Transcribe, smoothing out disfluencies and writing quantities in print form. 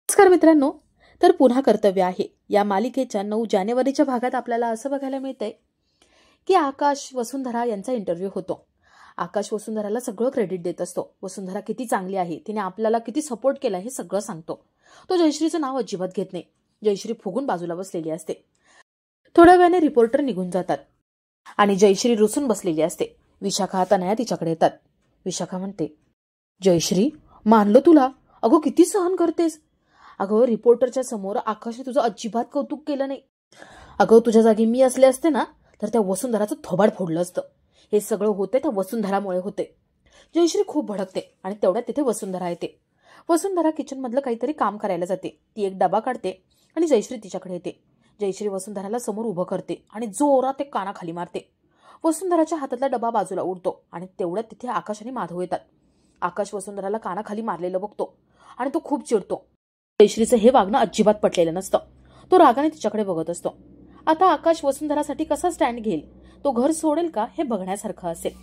नमस्कार मित्रांनो, तर पुन्हा कर्तव्य आहे या मालिकेच्या 9 जानेवारीच्या भागात आपल्याला असं बघायला मिळतंय की आकाश वसुंधरा यांचा इंटरव्ह्यू होतो. आकाश वसुंधराला सगळं क्रेडिट देत असतो. वसुंधरा किती चांगली आहे, तिने आपल्याला किती सपोर्ट केला हे सगळं सांगतो. तो जयश्रीचं नाव अजिबात घेत नाही. जयश्री फुगून बाजूला बसलेली असते. थोड्या वेळाने रिपोर्टर निघून जातात आणि जयश्री रुसून बसलेली असते. विशाखा तनया तिच्याकडे येतात. विशाखा म्हणते, जयश्री मानलं तुला, अगो किती सहन करतेस. अगं रिपोर्टरच्या समोर आकाशने तुझं अजिबात कौतुक केलं नाही. अगं तुझ्या जागी मी असले असते ना तर त्या वसुंधराचं थोबाड फोडलं असतं. हे सगळं होते त्या वसुंधरामुळे होते. जयश्री खूप भडकते आणि तेवढ्यात तिथे वसुंधरा येते. वसुंधरा किचन मधलं काहीतरी काम करायला जाते. ती एक डबा काढते आणि जयश्री तिच्याकडे येते. जयश्री वसुंधराला समोर उभं करते आणि जोरात ते कानाखाली मारते. वसुंधराच्या हातातला डबा बाजूला उडतो आणि तेवढ्यात तिथे आकाश आणि माधव येतात. आकाश वसुंधराला कानाखाली मारलेलं बघतो आणि तो खूप चिडतो. जयश्रीचं हे वागणं अजिबात पटलेलं नसतं. तो रागाने तिच्याकडे बघत असतो. आता आकाश वसुंधरासाठी कसा स्टँड घेईल, तो घर सोडेल का हे बघण्यासारखं असेल.